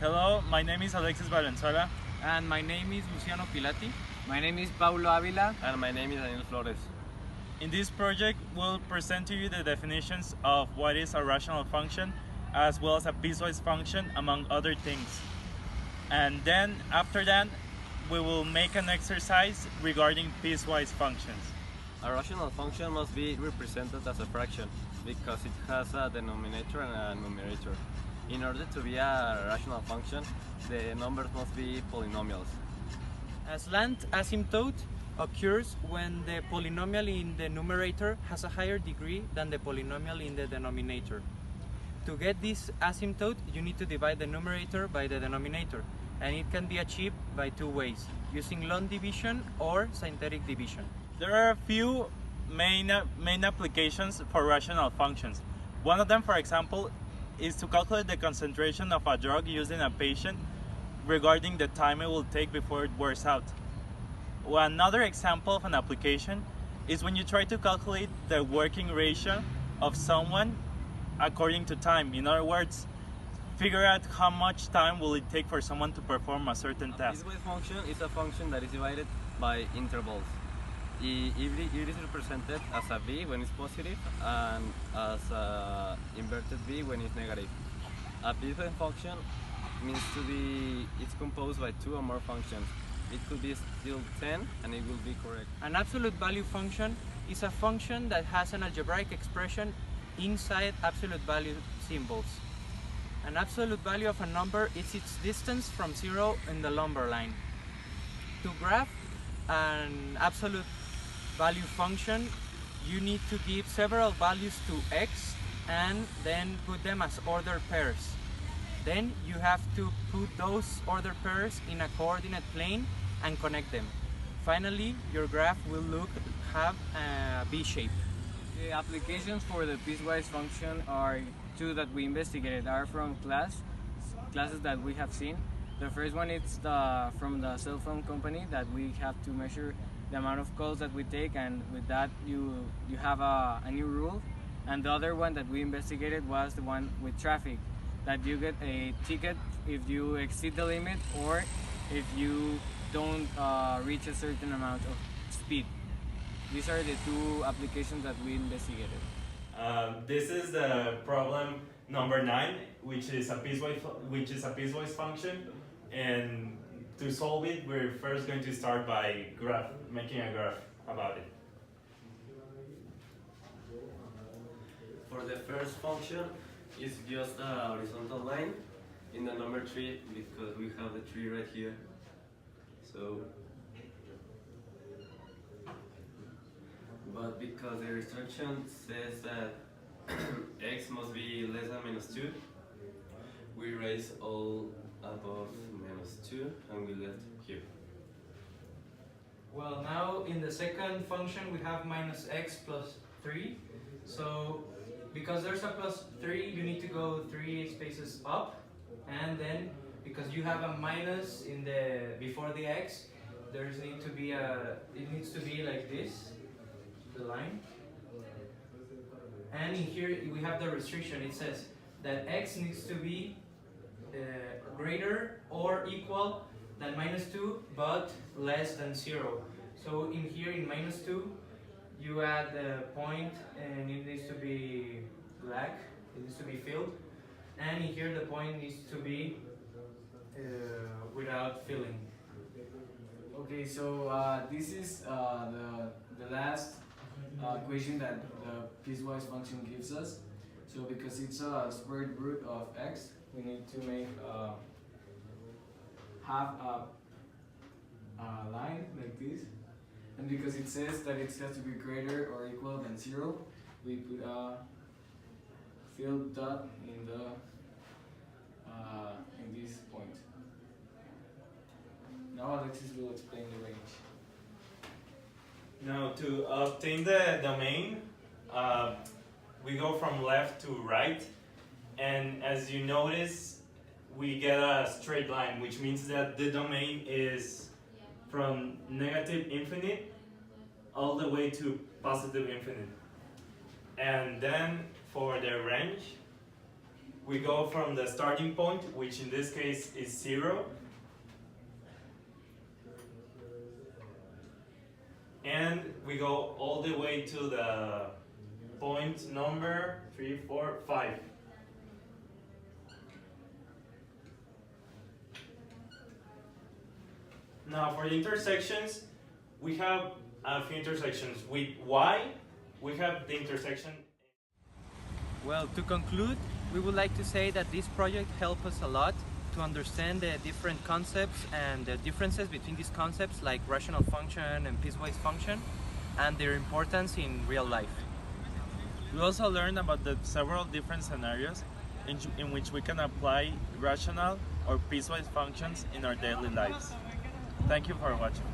Hello, my name is Alexis Valenzuela. And my name is Luciano Pilati. My name is Paulo Avila. And my name is Daniel Flores. In this project, we'll present to you the definitions of what is a rational function, as well as a piecewise function, among other things. And then, after that, we will make an exercise regarding piecewise functions. A rational function must be represented as a fraction because it has a denominator and a numerator. In order to be a rational function, the numbers must be polynomials. A slant asymptote occurs when the polynomial in the numerator has a higher degree than the polynomial in the denominator. To get this asymptote, you need to divide the numerator by the denominator, and it can be achieved by two ways, using long division or synthetic division. There are a few main applications for rational functions. One of them, for example, is to calculate the concentration of a drug used in a patient regarding the time it will take before it wears out. Another example of an application is when you try to calculate the working ratio of someone according to time. In other words, figure out how much time will it take for someone to perform a certain task. A piecewise function is a function that is divided by intervals. It is represented as a v when it's positive and as a inverted v when it's negative. A piecewise function means it's composed by two or more functions. It could be still 10 and it will be correct. An absolute value function is a function that has an algebraic expression inside absolute value symbols. An absolute value of a number is its distance from zero in the lumbar line. To graph an absolute value function, you need to give several values to x and then put them as ordered pairs. Then you have to put those ordered pairs in a coordinate plane and connect them. Finally, your graph will have a V shape. The applications for the piecewise function are two that we investigated, are from classes that we have seen. The first one is from the cell phone company, that we have to measure the amount of calls that we take, and with that you have a new rule. And the other one that we investigated was the one with traffic, that you get a ticket if you exceed the limit or if you don't reach a certain amount of speed. These are the two applications that we investigated. This is the problem number 9, which is a piecewise function, and to solve it, we're first going to start by making a graph about it. For the first function, it's just a horizontal line in the number 3 because we have the 3 right here. But because the restriction says that x must be less than -2, we raise all above -2 and we left here. Well, now in the second function we have minus x plus 3. So because there's a plus 3, you need to go 3 spaces up, and then because you have a minus in the before the x, it needs to be like this, the line. And in here we have the restriction. It says that x needs to be greater or equal than -2 but less than 0. So in here in -2 you add a point and it needs to be black, it needs to be filled, and in here the point needs to be without filling. Okay, so this is the last equation that the piecewise function gives us. So because it's a square root of x, we need to make have a line like this. And because it says that it has to be greater or equal than 0, we put a filled dot in this point. Now Alexis will explain the range. Now, to obtain the domain, we go from left to right, and as you notice, we get a straight line, which means that the domain is from negative infinite all the way to positive infinite. And then for the range, we go from the starting point, which in this case is 0, and we go all the way to the point number 3, 4, 5. Now for the intersections, we have a few intersections. With y, we have the intersection. Well, to conclude, we would like to say that this project helped us a lot to understand the different concepts and the differences between these concepts like rational function and piecewise function and their importance in real life. We also learned about the several different scenarios in which we can apply rational or piecewise functions in our daily lives. Thank you for watching.